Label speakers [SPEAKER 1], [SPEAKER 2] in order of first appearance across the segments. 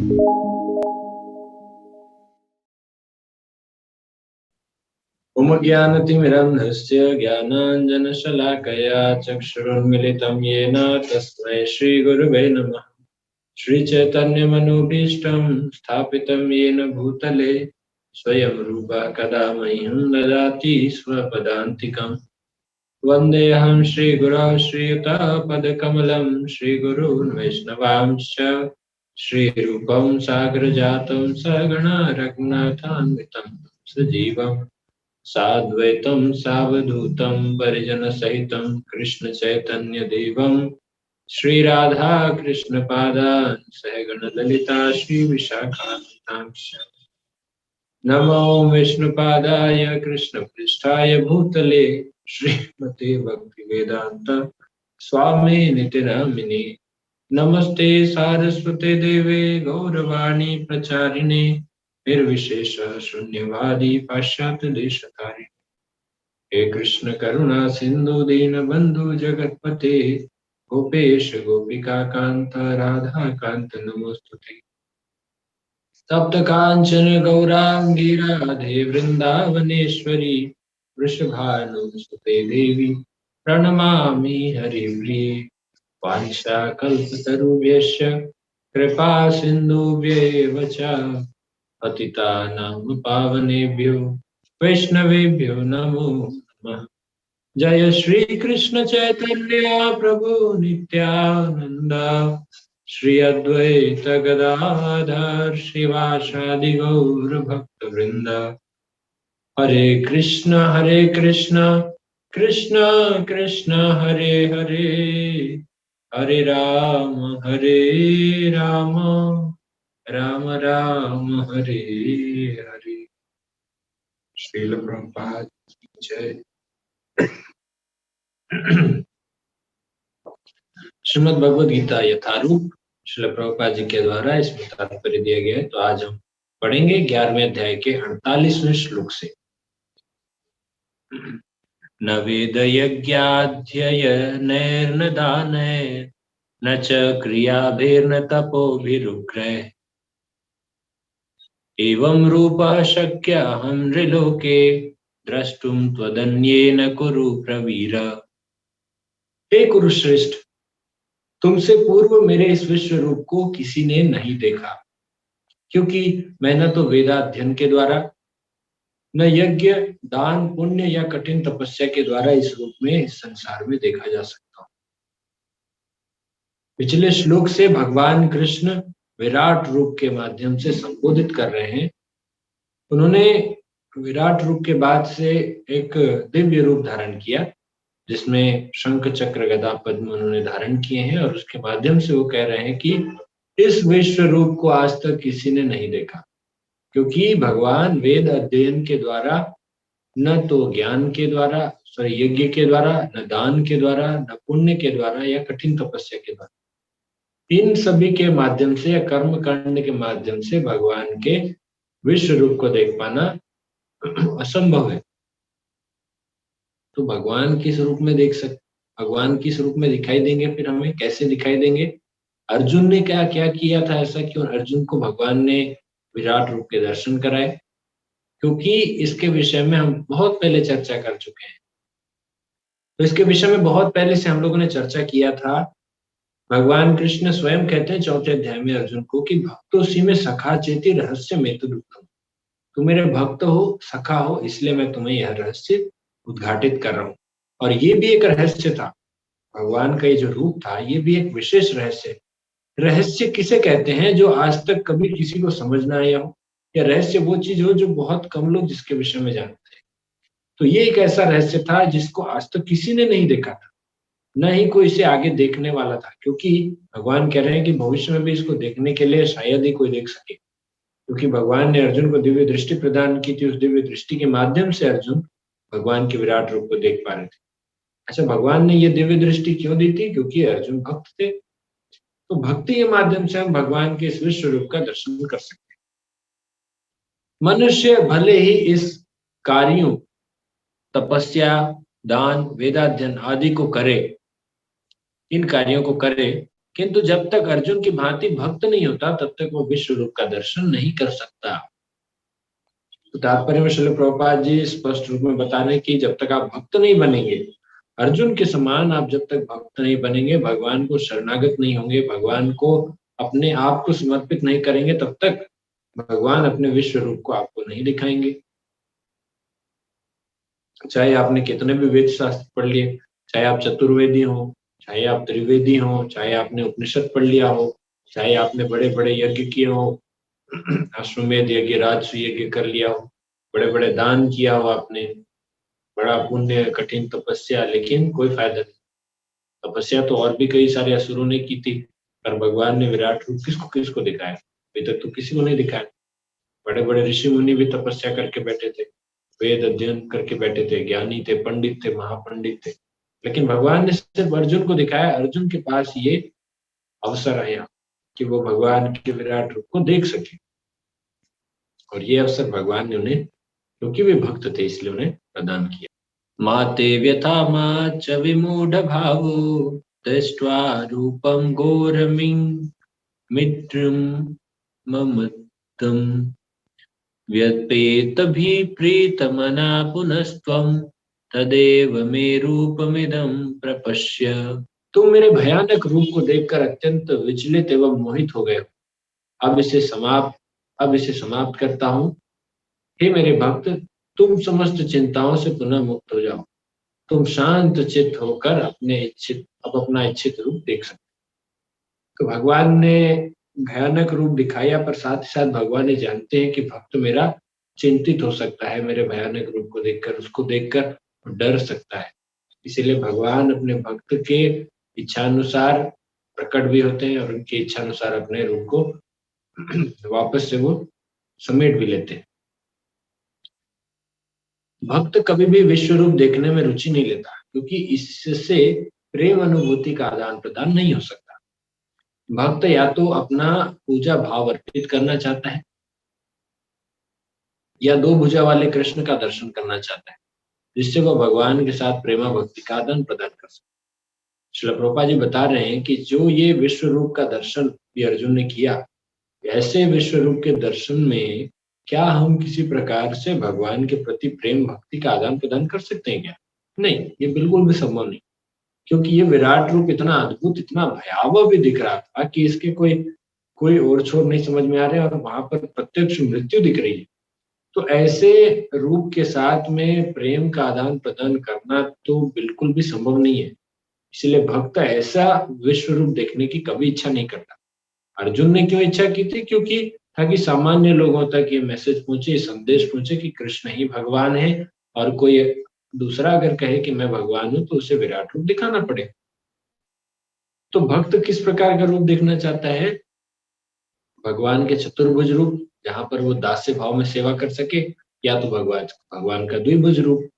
[SPEAKER 1] ओम ज्ञानतिमिरन्धस्य ज्ञानाञ्जनशलाकया चक्षुरुन्मिलितं येन तस्मै श्रीगुरुवे नमः। श्रीचैतन्यमनोभीष्टं स्थापितं येन भूतले स्वयं रूपः कदा मह्यं ददाति स्वपदान्तिकम्। वन्देऽहं श्रीगुरौ श्रीयुतापदकमलं श्रीगुरून् वैष्णवांश्च श्रीरूपं साग्रजातं सगणा रघुनाथान्वितं सजीवम् साद्वैतं सावधूतं परिजनसहितं कृष्णचैतन्यदेवं श्रीराधा कृष्णपादान् सहगणललिता श्रीविशाखान्वितांश्च। नमो विष्णुपादाय कृष्णपृष्ठाय भूतले श्रीमते भक्तिवेदान्त स्वामिनिति नामिने। नमस्ते सारस्वते देवे गौरवाणी प्रचारिणे निर्विशेष शून्यवादी पाश्चात्य देशतारिणे। हे कृष्ण करुणा सिंधु दीनबंधु जगतपते गोपेश गोपिका कांत राधा कांत नमोस्तुते। तप्त कांचन गौरांगी राधे वृंदावनेश्वरी वृषभानुसुते देवी प्रणमामि हरिप्रिये। वाञ्छाकल्पतरुभ्यश्च कृपा सिन्धुभ्येव च पतितानां पावनेभ्यो वैष्णवेभ्यो नमो नमः। जय श्री कृष्ण चैतन्य प्रभु नित्यानंद श्री अद्वैत गदाधर श्रीवासादि गौर भक्त वृंद। हरे कृष्ण कृष्ण कृष्ण हरे हरे हरे राम राम राम हरे हरे। श्रील प्रभुपाद की जय। श्रीमद् भगवद गीता यथारूप श्रील प्रभुपाद जी के द्वारा इसमें तात्पर्य दिया गया है। तो आज हम पढ़ेंगे 11वें अध्याय के 48वें श्लोक से। न वेद यज्ञाध्ययनैर्न दानैर्न च क्रियाभिर्न तपोभिरुग्रैः एवं रूपः शक्यः नृलोके द्रष्टुम त्वदन्येन कुरु प्रवीर। हे कुरुश्रेष्ठ, तुमसे पूर्व मेरे इस विश्व रूप को किसी ने नहीं देखा, क्योंकि मैं न तो वेदाध्ययन के द्वारा न यज्ञ दान पुण्य या कठिन तपस्या के द्वारा इस रूप में इस संसार में देखा जा सकता। पिछले श्लोक से भगवान कृष्ण विराट रूप के माध्यम से संबोधित कर रहे हैं। उन्होंने विराट रूप के बाद से एक दिव्य रूप धारण किया, जिसमें शंख चक्र गदा पद्म उन्होंने धारण किए हैं, और उसके माध्यम से वो कह रहे हैं कि इस विश्व रूप को आज तक किसी ने नहीं देखा, क्योंकि भगवान वेद अध्ययन के द्वारा, न तो ज्ञान के द्वारा, यज्ञ के द्वारा, न दान के द्वारा, न पुण्य के द्वारा या कठिन तपस्या के द्वारा, इन सभी के माध्यम से या कर्म कांड के माध्यम से भगवान के विश्व रूप को देख पाना असंभव है। तो भगवान किस रूप में देख सकते, भगवान किस रूप में दिखाई देंगे, फिर हमें कैसे दिखाई देंगे, अर्जुन ने क्या क्या किया था ऐसा कि अर्जुन को भगवान ने विराट रूप के दर्शन कराए, क्योंकि इसके विषय में हम बहुत पहले चर्चा कर चुके हैं। तो इसके विषय में बहुत पहले से हम लोगों ने चर्चा किया था। भगवान कृष्ण स्वयं कहते हैं 4थे अध्याय में अर्जुन को कि भक्तोसी में सखा चेती रहस्य में तो दुखम, तुम मेरे भक्त हो, सखा हो, इसलिए मैं तुम्हें यह रहस्य उद्घाटित कर रहा हूँ। और ये भी एक रहस्य था, भगवान का ये जो रूप था ये भी एक विशेष रहस्य। रहस्य किसे कहते हैं? जो आज तक कभी किसी को समझ ना आया हो, या रहस्य वो चीज हो जो बहुत कम लोग जिसके विषय में जानते हैं। तो ये एक ऐसा रहस्य था जिसको आज तक किसी ने नहीं देखा था, न ही कोई इसे आगे देखने वाला था, क्योंकि भगवान कह रहे हैं कि भविष्य में भी इसको देखने के लिए शायद ही कोई देख सके, क्योंकि भगवान ने अर्जुन को दिव्य दृष्टि प्रदान की थी। उस दिव्य दृष्टि के माध्यम से अर्जुन भगवान के विराट रूप को देख पा रहे थे। अच्छा, भगवान ने ये दिव्य दृष्टि क्यों दी थी? क्योंकि अर्जुन भक्त थे। तो भक्ति के माध्यम से हम भगवान के इस विश्व रूप का दर्शन कर सकते हैं। मनुष्य भले ही इस कार्यों, तपस्या, दान, वेदाध्ययन आदि को करे, इन कार्यों को करे, किंतु जब तक अर्जुन की भांति भक्त नहीं होता तब तक वो विश्व रूप का दर्शन नहीं कर सकता। तो तात्पर्य में श्रील प्रभुपाद जी स्पष्ट रूप में बता रहे हैं कि जब तक आप भक्त नहीं बनेंगे, अर्जुन के समान आप जब तक भक्त नहीं बनेंगे, भगवान को शरणागत नहीं होंगे, भगवान को अपने आप को समर्पित नहीं करेंगे, तब तक भगवान अपने विश्व रूप को आपको नहीं दिखाएंगे। चाहे आपने कितने भी वेद शास्त्र पढ़ लिए, चाहे आप चतुर्वेदी हो, चाहे आप त्रिवेदी हो, चाहे आपने उपनिषद पढ़ लिया हो, चाहे आपने बड़े बड़े यज्ञ किए हो, अश्वमेध यज्ञ, राजस्व यज्ञ कर लिया हो, बड़े बड़े दान किया हो आपने, बड़ा पुण्य कठिन तपस्या, लेकिन कोई फायदा नहीं। तपस्या तो और भी कई सारे असुरों ने की थी, पर भगवान ने विराट रूप किसको किसको दिखाया? अभी तक तो किसी को नहीं दिखाया। बड़े बड़े ऋषि मुनि भी तपस्या करके बैठे थे, वेद अध्ययन करके बैठे थे, ज्ञानी थे, पंडित थे, महापंडित थे, लेकिन भगवान ने सिर्फ अर्जुन को दिखाया। अर्जुन के पास ये अवसर आया कि वो भगवान के विराट रूप को देख सके, और ये अवसर भगवान ने उन्हें, क्योंकि वे भक्त थे इसलिए उन्हें प्रदान किया। माते व्यथा मा च विमूढ़ भावो दृष्ट्वा रूपम घोरमिं मित्रं ममत्तम व्यपेतभिप्रीतमना पुनस्त्वं तदेव मे रूपमिदं प्रपश्य। तुम मेरे भयानक रूप को देखकर अत्यंत विचलित एवं मोहित हो गए हो। अब इसे समाप्त करता हूँ। हे मेरे भक्त, तुम समस्त चिंताओं से पुनः मुक्त हो जाओ। तुम शांत चित्त होकर अपना इच्छित रूप देख सकते हो। तो भगवान ने भयानक रूप दिखाया, पर साथ ही साथ भगवान ये जानते हैं कि भक्त मेरा चिंतित हो सकता है, मेरे भयानक रूप को देखकर, उसको देखकर डर सकता है। इसीलिए भगवान अपने भक्त के इच्छानुसार प्रकट भी होते हैं और उनके इच्छानुसार अपने रूप को वापस से वो समेट भी लेते हैं। भक्त कभी भी विश्व रूप देखने में रुचि नहीं लेता, क्योंकि इससे प्रेम अनुभूति का आदान प्रदान नहीं हो सकता। भक्त या तो अपना पूजा भाव अर्पित करना चाहता है, या दो भुजा वाले कृष्ण का दर्शन करना चाहता है, जिससे वह भगवान के साथ प्रेमा भक्ति का आदान प्रदान कर सके। श्रील प्रभुपाद जी बता रहे हैं कि जो ये विश्व रूप का दर्शन भी अर्जुन ने किया, ऐसे विश्व रूप के दर्शन में क्या हम किसी प्रकार से भगवान के प्रति प्रेम भक्ति का आदान प्रदान कर सकते हैं क्या? नहीं, ये बिल्कुल भी संभव नहीं, क्योंकि ये विराट रूप इतना अद्भुत, इतना भयावह भी दिख रहा था कि इसके कोई ओर छोर नहीं समझ में आ रहे, और वहां पर प्रत्यक्ष मृत्यु दिख रही है। तो ऐसे रूप के साथ में प्रेम का आदान प्रदान करना तो बिल्कुल भी संभव नहीं है। इसलिए भक्त ऐसा विश्व रूप देखने की कभी इच्छा नहीं करता। अर्जुन ने क्यों इच्छा की थी? क्योंकि ताकि सामान्य लोगों तक ये मैसेज पहुंचे, ये संदेश पहुंचे कि कृष्ण ही भगवान है, और कोई दूसरा अगर कहे कि मैं भगवान हूं तो उसे विराट रूप दिखाना पड़े। तो भक्त किस प्रकार का रूप देखना चाहता है? भगवान के चतुर्भुज रूप, जहां पर वो दास्य भाव में सेवा कर सके, या तो भगवान का द्विभुज रूप,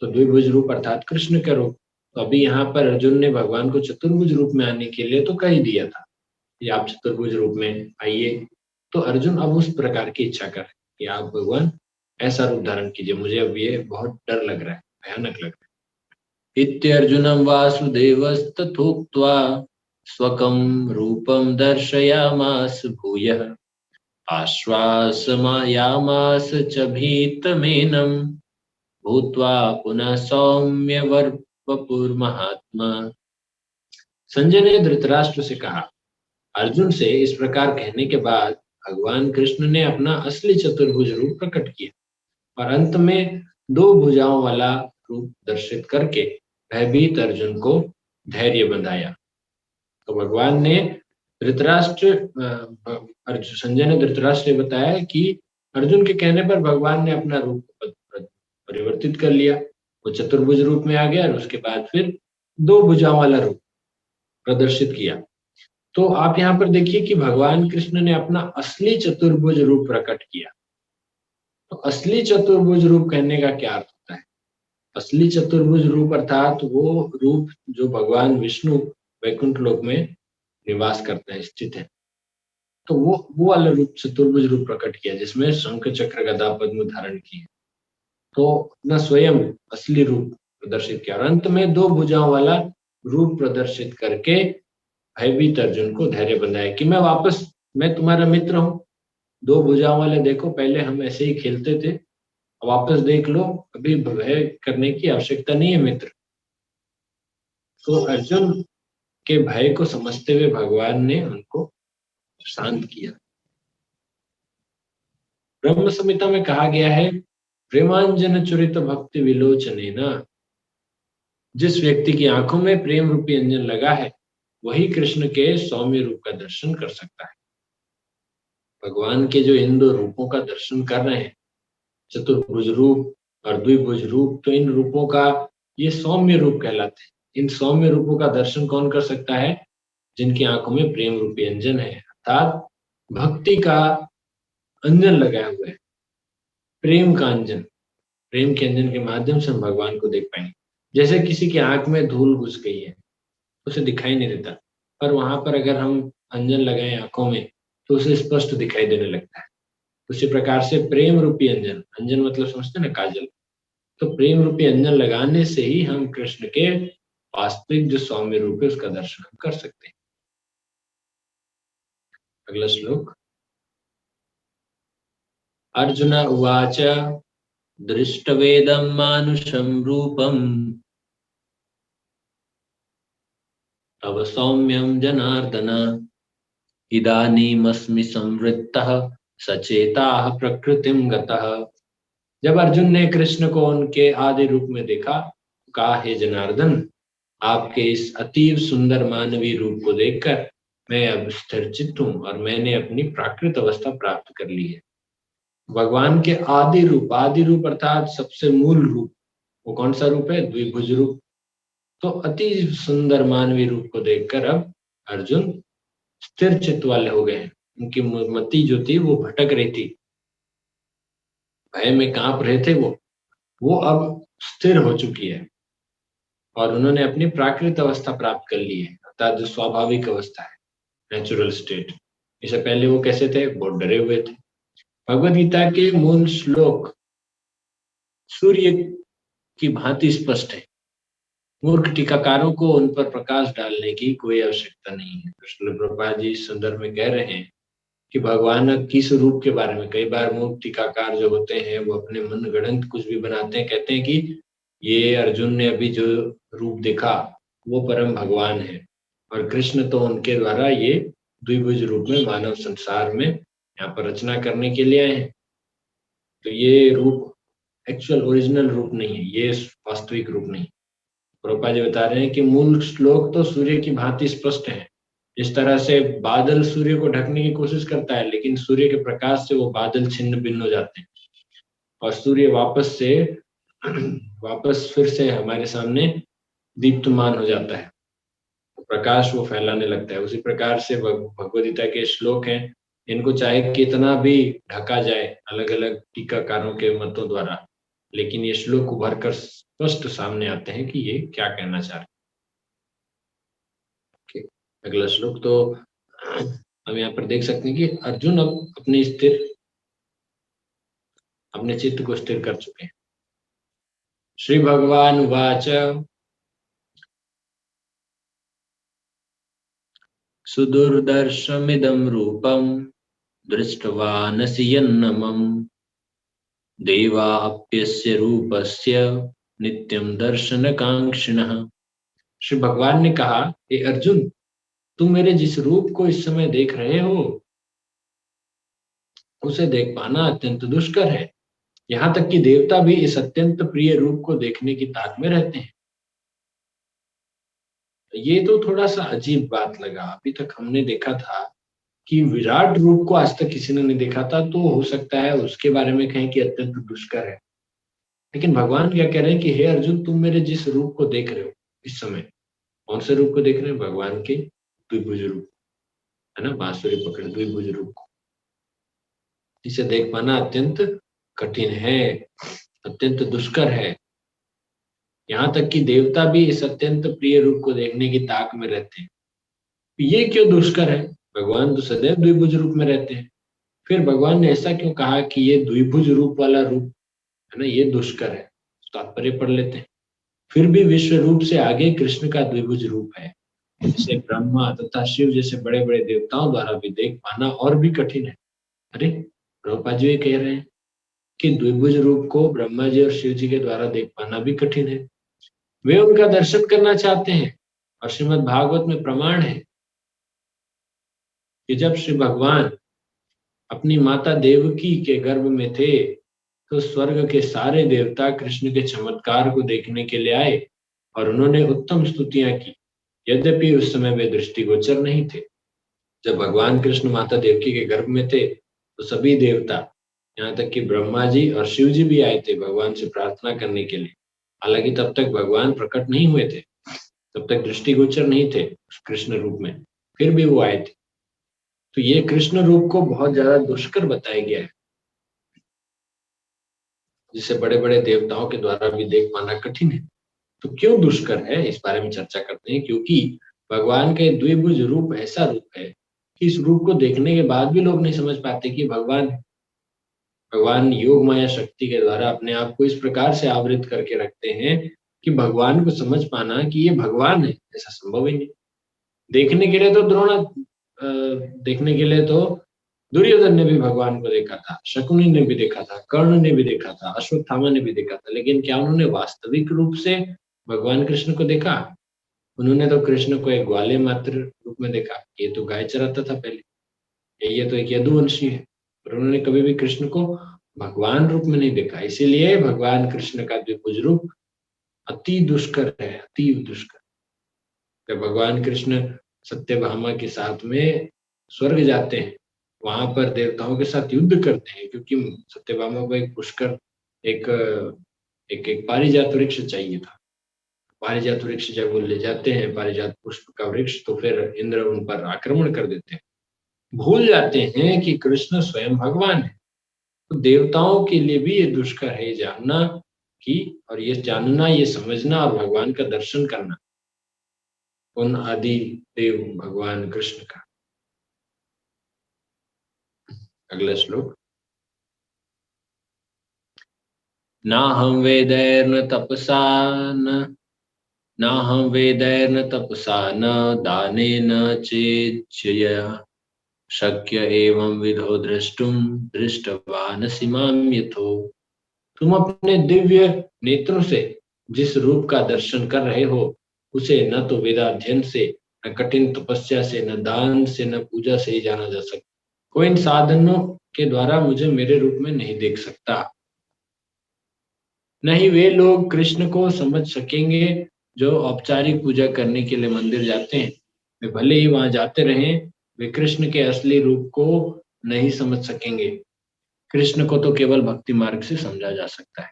[SPEAKER 1] तो द्विभुज रूप अर्थात कृष्ण का रूप। तो अभी यहाँ पर अर्जुन ने भगवान को चतुर्भुज रूप में आने के लिए तो कह ही दिया था कि आप चतुर्भुज रूप में आइए। तो अर्जुन अब उस प्रकार की इच्छा कर कि आप भगवान ऐसा रूप धारण कीजिए, मुझे अब ये बहुत डर लग रहा है, भयानक लग रहा है। इत्यर्जुनं वासुदेवस्तथोक्त्वा स्वकं रूपं दर्शयामास भूयः आश्वासयामास च भीतमेनं भूत्वा पुनः सौम्य वपुर्महात्मा। संजय ने धृतराष्ट्र से कहा, अर्जुन से इस प्रकार कहने के बाद भगवान कृष्ण ने अपना असली चतुर्भुज रूप प्रकट किया, और अंत में दो भुजाओं वाला रूप दर्शित करके भयभीत अर्जुन को धैर्य बंधाया। तो भगवान ने संजय ने धृतराष्ट्र ने बताया कि अर्जुन के कहने पर भगवान ने अपना रूप परिवर्तित कर लिया, वो चतुर्भुज रूप में आ गया, और उसके बाद फिर दो भुजाओं वाला रूप प्रदर्शित किया। तो आप यहाँ पर देखिए कि भगवान कृष्ण ने अपना असली चतुर्भुज रूप प्रकट किया। तो असली चतुर्भुज रूप कहने का क्या अर्थ होता है? असली चतुर्भुज रूप अर्थात वो रूप जो भगवान विष्णु वैकुंठ लोक में निवास करते हैं, स्थित है। तो वो वाला रूप चतुर्भुज रूप प्रकट किया, जिसमें शंख चक्र गदा पद्म धारण किए। तो अपना स्वयं असली रूप प्रदर्शित किया, और अंत में दो भुजाओं वाला रूप प्रदर्शित करके भयभीत अर्जुन को धैर्य बंधाया कि मैं तुम्हारा मित्र हूँ, दो भुजाओं वाले देखो, पहले हम ऐसे ही खेलते थे, वापस देख लो, अभी भय करने की आवश्यकता नहीं है मित्र। तो अर्जुन के भय को समझते हुए भगवान ने उनको शांत किया। ब्रह्म संहिता में कहा गया है, प्रेमांजन चुरित भक्ति विलोचने न, जिस व्यक्ति की आंखों में प्रेम रूपी अंजन लगा है वही कृष्ण के सौम्य रूप का दर्शन कर सकता है। भगवान के जो इन दो रूपों का दर्शन कर रहे हैं, चतुर्भुज रूप और द्विभुज रूप, तो इन रूपों का ये सौम्य रूप कहलाते हैं। इन सौम्य रूपों का दर्शन कौन कर सकता है? जिनकी आंखों में प्रेम रूपी अंजन है, अर्थात भक्ति का अंजन लगाया हुआ है, प्रेम का अंजन। प्रेम के अंजन के माध्यम से हम भगवान को देख पाएंगे। जैसे किसी की आंख में धूल घुस गई है, उसे दिखाई नहीं देता, पर वहां पर अगर हम अंजन लगाएं आंखों में तो उसे स्पष्ट दिखाई देने लगता है। उसी प्रकार से प्रेम रूपी अंजन, अंजन मतलब समझते हैं ना, काजल, तो प्रेम रूपी अंजन लगाने से ही हम कृष्ण के वास्तविक जो सौम्य रूप है उसका दर्शन हम कर सकते हैं। अगला श्लोक। अर्जुन उवाच दृष्टवेदं मानुषं रूपं तव सौम्यं जनार्दन इदानीमस्मि संवृत्तः सचेताः प्रकृतिं गतः। जब अर्जुन ने कृष्ण को उनके आदि रूप में देखा, कहा, हे जनार्दन, आपके इस अतीव सुंदर मानवीय रूप को देखकर मैं अब स्थिर चित्त हूँ और मैंने अपनी प्राकृत अवस्था प्राप्त कर ली है। भगवान के आदि रूप अर्थात सबसे मूल रूप, वो कौन सा रूप है? द्विभुज रूप। तो अति सुंदर मानवीय रूप को देखकर अब अर्जुन स्थिर चित्त वाले हो गए हैं। उनकी मति जो थी वो भटक रही थी, भय में कांप रहे थे, वो अब स्थिर हो चुकी है और उन्होंने अपनी प्राकृत अवस्था प्राप्त कर ली है, अर्थात जो स्वाभाविक अवस्था है, नेचुरल स्टेट। इससे पहले वो कैसे थे? बहुत डरे हुए थे। भगवद गीता के मूल श्लोक सूर्य की भांति स्पष्ट है। मूर्ख टीकाकारों को उन पर प्रकाश डालने की कोई आवश्यकता नहीं है। कृष्ण प्रभुपाद जी इस संदर्भ में कह रहे हैं कि भगवान किस रूप के बारे में, कई बार मूर्ख टीकाकार जो होते हैं वो अपने मन गढ़ंत कुछ भी बनाते हैं, कहते हैं कि ये अर्जुन ने अभी जो रूप देखा वो परम भगवान है और कृष्ण तो उनके द्वारा ये द्विभुज रूप में मानव संसार में यहाँ पर रचना करने के लिए आए हैं। तो ये रूप एक्चुअल ओरिजिनल रूप नहीं है, ये वास्तविक रूप नहीं। प्रभुपाद जी बता रहे हैं कि मूल श्लोक तो सूर्य की भांति स्पष्ट है। इस तरह से बादल सूर्य को ढकने की कोशिश करता है, लेकिन सूर्य के प्रकाश से वो बादल छिन्न भिन्न हो जाते हैं और सूर्य वापस फिर से हमारे सामने दीप्तमान हो जाता है, तो प्रकाश वो फैलाने लगता है। उसी प्रकार से भगवद गीता के श्लोक हैं, इनको चाहे कितना भी ढका जाए अलग अलग टीकाकारों के मतों द्वारा, लेकिन ये श्लोक उभर कर स्पष्ट सामने आते हैं कि ये क्या कहना चाह रहे हैं। अगला श्लोक तो हम यहाँ पर देख सकते हैं कि अर्जुन अब अपने चित्त को स्थिर कर चुके हैं। श्री भगवान उवाच सुदुर्दर्शमिदं रूपं दृष्ट्वानसि यन्नमं देवाप्यस्य रूपस्य नित्यं दर्शनकांक्षिणः। श्री भगवान ने कहा, हे अर्जुन, तुम मेरे जिस रूप को इस समय देख रहे हो उसे देख पाना अत्यंत दुष्कर है। यहाँ तक कि देवता भी इस अत्यंत प्रिय रूप को देखने की ताक में रहते हैं। ये तो थोड़ा सा अजीब बात लगा। अभी तक हमने देखा था कि विराट रूप को आज तक किसी ने नहीं देखा था, तो हो सकता है उसके बारे में कहें कि अत्यंत दुष्कर है। लेकिन भगवान क्या कह रहे हैं कि हे अर्जुन, तुम मेरे जिस रूप को देख रहे हो इस समय, कौन से रूप को देख रहे हैं? भगवान के द्विभुज रूप, है ना, बांसुरी पकड़े द्विभुज रूप को, इसे देख पाना अत्यंत कठिन है, अत्यंत दुष्कर है। यहाँ तक कि देवता भी इस अत्यंत प्रिय रूप को देखने की ताक में रहते हैं। ये क्यों दुष्कर है? भगवान तो सदैव द्विभुज रूप में रहते हैं। फिर भगवान ने ऐसा क्यों कहा कि ये द्विभुज रूप वाला रूप है ना, ये दुष्कर है? तात्पर्य पढ़ लेते हैं। फिर भी विश्व रूप से आगे कृष्ण का द्विभुज रूप है। जिसे ब्रह्मा तथा शिव जैसे बड़े बड़े देवताओं द्वारा भी देख पाना और भी कठिन है। अरे, प्रभुपाद जी ये कह रहे हैं कि द्विभुज रूप को ब्रह्मा जी और शिव जी के द्वारा देख पाना भी कठिन है। वे उनका दर्शन करना चाहते हैं और श्रीमद् भागवत में प्रमाण है कि जब श्री भगवान अपनी माता देवकी के गर्भ में थे तो स्वर्ग के सारे देवता कृष्ण के चमत्कार को देखने के लिए आए और उन्होंने उत्तम स्तुतियां की। यद्यपि उस समय वे दृष्टिगोचर नहीं थे। जब भगवान कृष्ण माता देवकी के गर्भ में थे तो सभी देवता, यहाँ तक कि ब्रह्मा जी और शिव जी भी आए थे भगवान से प्रार्थना करने के लिए। हालांकि तब तक भगवान प्रकट नहीं हुए थे, तब तक दृष्टिगोचर नहीं थे उस कृष्ण रूप में, फिर भी वो आए थे। तो ये कृष्ण रूप को बहुत ज्यादा दुष्कर बताया गया है, जिसे बड़े बड़े देवताओं के द्वारा भी देख पाना कठिन है। तो क्यों दुष्कर है, इस बारे में चर्चा करते हैं। क्योंकि भगवान का द्विभुज रूप ऐसा रूप है कि इस रूप को देखने के बाद भी लोग नहीं समझ पाते कि भगवान है। भगवान योग माया शक्ति के द्वारा अपने आप को इस प्रकार से आवृत करके रखते हैं कि भगवान को समझ पाना कि ये भगवान है ऐसा संभव ही नहीं। देखने के लिए तो देखने के लिए तो दुर्योधन ने भी भगवान को देखा था, शकुनी ने भी देखा था, कर्ण ने भी देखा था, अश्वत्थामा ने भी देखा था, लेकिन क्या उन्होंने वास्तविक रूप से भगवान कृष्ण को देखा? उन्होंने तो कृष्ण को एक ग्वाले मात्र रूप में देखा। ये तो गाय चराता था पहले, ये तो एक यदुवंशी है, पर उन्होंने कभी भी कृष्ण को भगवान रूप में नहीं देखा। इसीलिए भगवान कृष्ण का द्विभुज रूप अति दुष्कर है, अति दुष्कर। जब भगवान कृष्ण सत्यभामा के साथ में स्वर्ग जाते हैं, वहां पर देवताओं के साथ युद्ध करते हैं, क्योंकि सत्यभामा को एक पुष्कर एक एक एक पारिजात वृक्ष चाहिए था। पारिजात वृक्ष जब वो ले जाते हैं, पारिजात पुष्प का वृक्ष, तो फिर इंद्र उन पर आक्रमण कर देते हैं। भूल जाते हैं कि कृष्ण स्वयं भगवान है। तो देवताओं के लिए भी ये दुष्कर है जानना कि, और ये जानना, ये समझना और भगवान का दर्शन करना उन आदि देव भगवान कृष्ण का। अगला श्लोक। नाहं वेदैर्न तपसा नाहं वेदैर्न तपसा न दानेन चेच्यया शक्य एवं विधो द्रष्टुम दृष्टवानसि मां यथो। तुम अपने दिव्य नेत्रों से जिस रूप का दर्शन कर रहे हो, उसे न तो वेदाध्ययन से, न कठिन तपस्या से, न दान से, न पूजा से ही जाना जा सकता। कोई इन साधनों के द्वारा मुझे मेरे रूप में नहीं देख सकता। नहीं वे लोग कृष्ण को समझ सकेंगे जो औपचारिक पूजा करने के लिए मंदिर जाते हैं। वे भले ही वहां जाते रहें, वे कृष्ण के असली रूप को नहीं समझ सकेंगे। कृष्ण को तो केवल भक्ति मार्ग से समझा जा सकता है।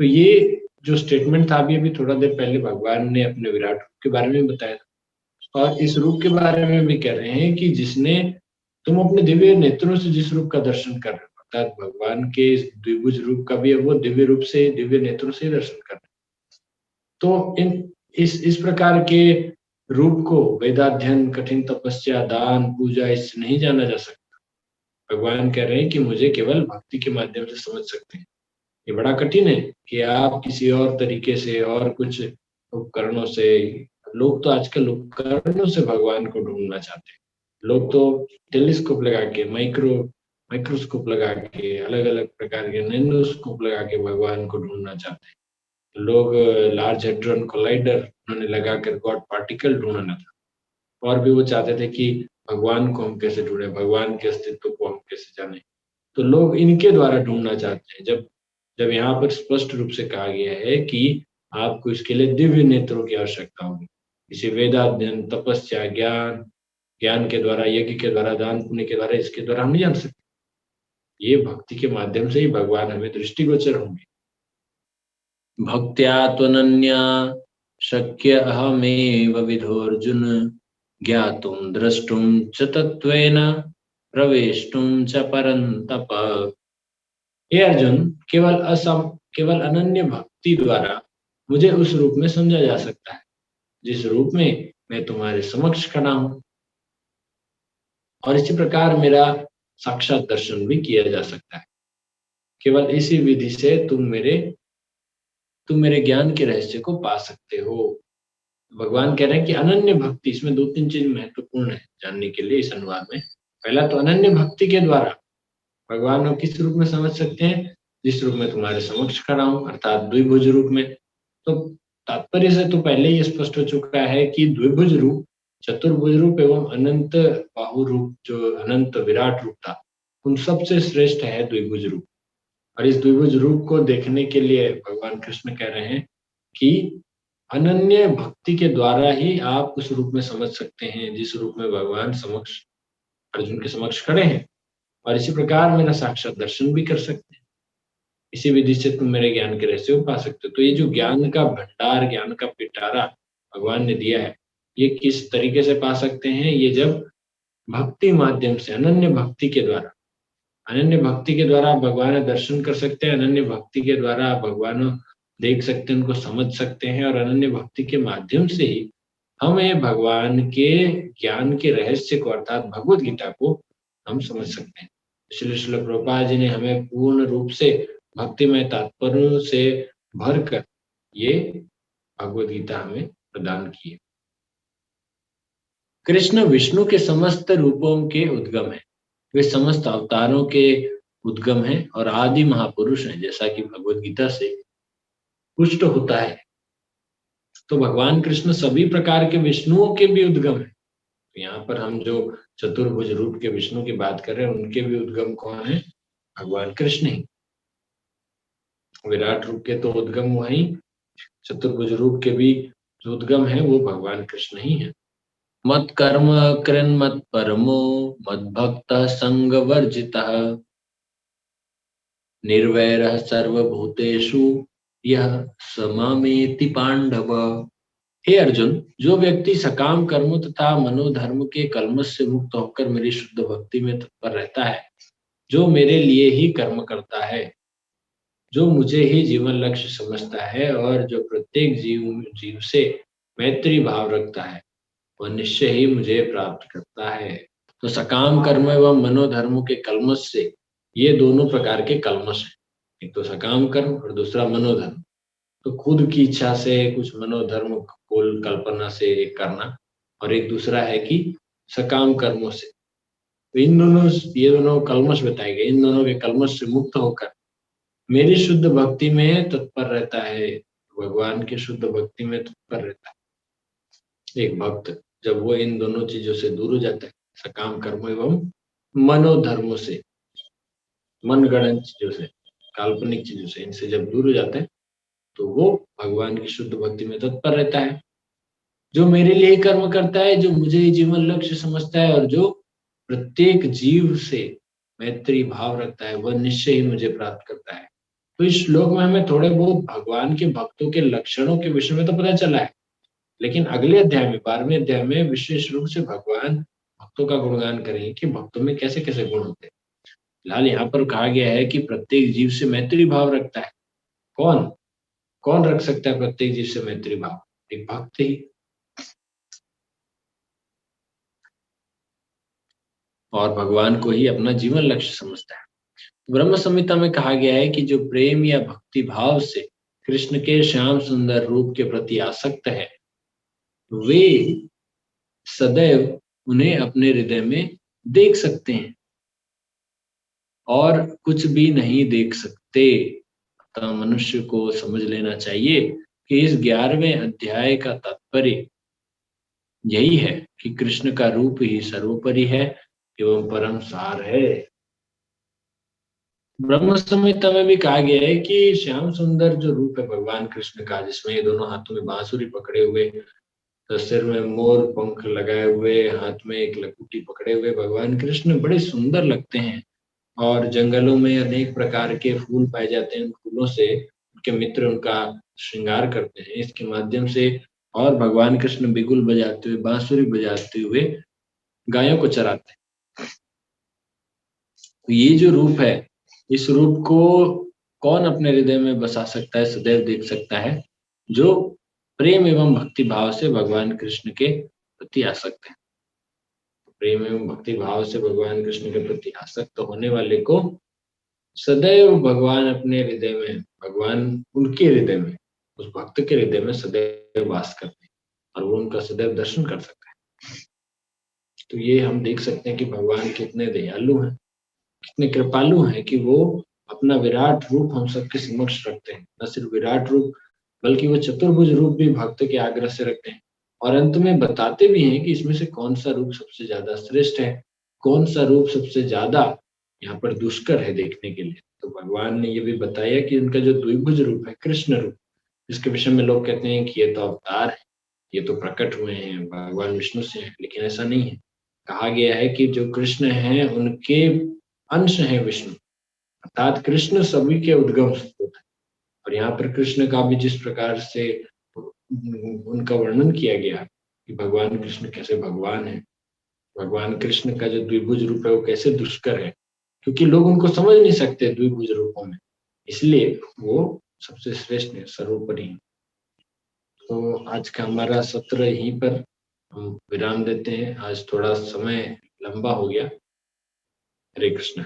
[SPEAKER 1] तो ये जो स्टेटमेंट था अभी थोड़ा देर पहले भगवान ने अपने विराट रूप के बारे में बताया था, और इस रूप के बारे में भी कह रहे हैं कि जिसने, तुम अपने दिव्य नेत्रों से जिस रूप का दर्शन कर रहे हो, अर्थात भगवान के इस द्विभुज रूप का भी वो दिव्य रूप से, दिव्य नेत्रों से दर्शन कर रहे हैं। तो इस प्रकार के रूप को वेदाध्ययन, कठिन तपस्या, दान, पूजा इससे नहीं जाना जा सकता। भगवान कह रहे हैं कि मुझे केवल भक्ति के माध्यम से समझ सकते हैं। ये बड़ा कठिन है कि आप किसी और तरीके से और कुछ उपकरणों से, लोग तो आजकल उपकरणों से भगवान को ढूंढना चाहते हैं। लोग तो टेलीस्कोप लगा के, माइक्रोस्कोप लगा के, अलग अलग प्रकार के नैनोस्कोप लगा के भगवान को ढूंढना चाहते हैं। लोग लार्ज हेड्रॉन कोलाइडर उन्होंने लगाकर गॉड पार्टिकल ढूंढना था, और भी वो चाहते थे कि भगवान को हम कैसे ढूंढे, भगवान के अस्तित्व को हम कैसे जाने। तो लोग इनके द्वारा ढूंढना चाहते हैं, जब जब यहाँ पर स्पष्ट रूप से कहा गया है कि आपको इसके लिए दिव्य नेत्रों की आवश्यकता होगी। इसे वेदाध्ययन, तपस्या, ज्ञान, ज्ञान के द्वारा, यज्ञ के द्वारा, दान पुण्य के द्वारा, इसके द्वारा हम नहीं जान सकते। ये भक्ति के माध्यम से ही भगवान हमें दृष्टिगोचर होंगे। भक्त्या त्वनन्या शक्य अहमेव विधोर्जुन ज्ञातुं द्रष्टुं च तत्त्वेन प्रवेष्टुं च परन्तप। हे अर्जुन, केवल अनन्य भक्ति द्वारा मुझे उस रूप में समझा जा सकता है जिस रूप में मैं तुम्हारे समक्ष खड़ा हूं, और इसी प्रकार मेरा साक्षात दर्शन भी किया जा सकता है। केवल इसी विधि से तुम मेरे ज्ञान के रहस्य को पा सकते हो। भगवान कह रहे हैं कि अनन्य भक्ति, इसमें 2-3 चीज़ महत्वपूर्ण है जानने के लिए इस अनुवाद में। पहला तो अनन्य भक्ति के द्वारा भगवान को किस रूप में समझ सकते हैं? जिस रूप में तुम्हारे समक्ष खड़ा हूँ, अर्थात द्विभुज रूप में। तो तात्पर्य से तो पहले ही स्पष्ट हो चुका है कि द्विभुज रूप, चतुर्भुज रूप एवं अनंत बाहु रूप, जो अनंत विराट रूप था, उन सबसे श्रेष्ठ है द्विभुज रूप। और इस द्विभुज रूप को देखने के लिए भगवान कृष्ण कह रहे हैं कि अनन्य भक्ति के द्वारा ही आप उस रूप में समझ सकते हैं जिस रूप में भगवान समक्ष, अर्जुन के समक्ष खड़े हैं, और इसी प्रकार मेरा साक्षात दर्शन भी कर सकते हैं। इसी विधि से तुम मेरे ज्ञान के रहस्य को पा सकते हो। तो ये जो ज्ञान का भंडार, ज्ञान का पिटारा भगवान ने दिया है, ये किस तरीके से पा सकते हैं? ये जब भक्ति माध्यम से, अनन्य भक्ति के द्वारा, अनन्य भक्ति के द्वारा आप भगवान का दर्शन कर सकते हैं, अनन्य भक्ति के द्वारा आप भगवान को देख सकते हैं, उनको समझ सकते हैं, और अनन्य भक्ति के माध्यम से ही हमें भगवान के ज्ञान के रहस्य को, अर्थात भगवत गीता को हम समझ सकते हैं। इसलिए श्रील प्रभुपाद जी ने हमें पूर्ण रूप से भक्तिमय तात्पर्यों से भरकर ये भगवत गीता हमें प्रदान की है। कृष्ण विष्णु के समस्त रूपों के उद्गम है, वे समस्त अवतारों के उद्गम हैं और आदि महापुरुष हैं, जैसा कि भगवत गीता से पुष्ट होता है। तो भगवान कृष्ण सभी प्रकार के विष्णुओं के भी उद्गम है। तो यहाँ पर हम जो चतुर्भुज रूप के विष्णु की बात कर रहे हैं, उनके भी उद्गम कौन है? भगवान कृष्ण ही। विराट रूप के तो उद्गम वही, चतुर्भुज रूप के भी जो उद्गम है वो भगवान कृष्ण ही है। मत कर्म कृन मत परमो मद भक्त संग वर्जितः निर्वैरः सर्वभूतेषु यह समामेति पांडव। हे अर्जुन, जो व्यक्ति सकाम कर्मों तथा मनोधर्म के कल्मश से मुक्त होकर मेरी शुद्ध भक्ति में तत्पर रहता है, जो मेरे लिए ही कर्म करता है, जो मुझे ही जीवन लक्ष्य समझता है और जो प्रत्येक जीव से मैत्री भाव रखता है, वह निश्चय ही मुझे प्राप्त करता है। तो सकाम कर्म एवं मनोधर्म के कल्मश से, ये दोनों प्रकार के कल्मश हैं, एक तो सकाम कर्म और दूसरा मनोधर्म। तो खुद की इच्छा से कुछ मनोधर्म को कल्पना से करना, और एक दूसरा है कि सकाम कर्मों से। तो इन दोनों, ये दोनों कल्मश बताए गए, इन दोनों के कल्मश से मुक्त होकर मेरी शुद्ध भक्ति में तत्पर रहता है, भगवान की शुद्ध भक्ति में तत्पर रहता है एक भक्त, जब वो इन दोनों चीजों से दूर हो जाता है, सकाम कर्म एवं मनोधर्मों से, मनगढ़ंत चीजों से, काल्पनिक चीजों से, इनसे जब दूर हो जाता है, तो वो भगवान की शुद्ध भक्ति में तत्पर रहता है। जो मेरे लिए कर्म करता है, जो मुझे जीवन लक्ष्य समझता है, और जो प्रत्येक जीव से मैत्री भाव रखता है, वह निश्चय ही मुझे प्राप्त करता है। तो इस श्लोक में हमें थोड़े बहुत भगवान के भक्तों के लक्षणों के विषय में तो पता चला है, लेकिन अगले अध्याय में, 12वें अध्याय में विशेष रूप से भगवान भक्तों का गुणगान करेंगे कि भक्तों में कैसे कैसे गुण होते हैं। फिलहाल यहाँ पर कहा गया है कि प्रत्येक जीव से मैत्री भाव रखता है। कौन कौन रख सकता है प्रत्येक जीव से मैत्री भाव? एक भक्त ही। और भगवान को ही अपना जीवन लक्ष्य समझता है। ब्रह्म संहिता में कहा गया है कि जो प्रेम या भक्ति भाव से कृष्ण के श्याम सुंदर रूप के प्रति आसक्त है, वे सदैव उन्हें अपने हृदय में देख सकते हैं और कुछ भी नहीं देख सकते। अतः मनुष्य को समझ लेना चाहिए कि इस 11वें अध्याय का तात्पर्य यही है कि कृष्ण का रूप ही सर्वोपरि है एवं परम सार है। ब्रह्म संहिता में भी कहा गया है कि श्याम सुंदर जो रूप है भगवान कृष्ण का, जिसमें ये दोनों हाथों में बांसुरी पकड़े हुए, तो सिर में मोर पंख लगाए हुए, हाथ में एक लकुटी पकड़े हुए भगवान कृष्ण बड़े सुंदर लगते हैं। और जंगलों में अनेक प्रकार के फूल पाए जाते हैं, उन फूलों से उनके मित्र उनका श्रृंगार करते हैं। इसके माध्यम से और भगवान कृष्ण बिगुल बजाते हुए, बांसुरी बजाते हुए गायों को चराते हैं। तो ये जो रूप है, इस रूप को कौन अपने हृदय में बसा सकता है, सदैव देख सकता है? जो प्रेम एवं भक्ति भाव से भगवान कृष्ण के प्रति आसक्त है। प्रेम एवं भक्ति भाव से भगवान कृष्ण के प्रति आसक्त होने वाले को सदैव भगवान अपने हृदय में, भगवान उनके हृदय में, उस भक्त के हृदय में सदैव वास करते हैं। और वो उनका सदैव दर्शन कर सकता है। तो ये हम देख सकते हैं कि भगवान कितने दयालु हैं, कितने कृपालु हैं कि वो अपना विराट रूप हम सबके समक्ष रखते हैं। न सिर्फ विराट रूप बल्कि वो चतुर्भुज रूप भी भक्त के आग्रह से रखते हैं और अंत में बताते भी हैं कि इसमें से कौन-सा रूप सबसे ज़्यादा श्रेष्ठ है, कौन-सा रूप सबसे ज़्यादा यहाँ पर दुष्कर है देखने के लिए। तो भगवान ने ये भी बताया कि उनका जो द्विभुज रूप है, कृष्ण रूप, जिसके विषय में लोग कहते हैं कि ये तो अवतार है, ये तो प्रकट हुए हैं, भगवान विष्णु से हैं, लेकिन ऐसा नहीं है। कहा गया है कि जो कृष्ण हैं उनके अंश हैं विष्णु, अर्थात कृष्ण सभी के उद्गम स्रोत हैं। और यहाँ पर कृष्ण का भी जिस प्रकार से उनका वर्णन किया गया कि भगवान कृष्ण कैसे भगवान हैं, भगवान कृष्ण का जो द्विभुज रूप है वो कैसे दुष्कर है, क्योंकि लोग उनको समझ नहीं सकते द्विभुज रूपों में, इसलिए वो सबसे श्रेष्ठ है, सर्वोपरि है। तो आज का हमारा सत्र यहीं पर हम विराम देते हैं। आज थोड़ा समय लंबा हो गया। हरे कृष्ण।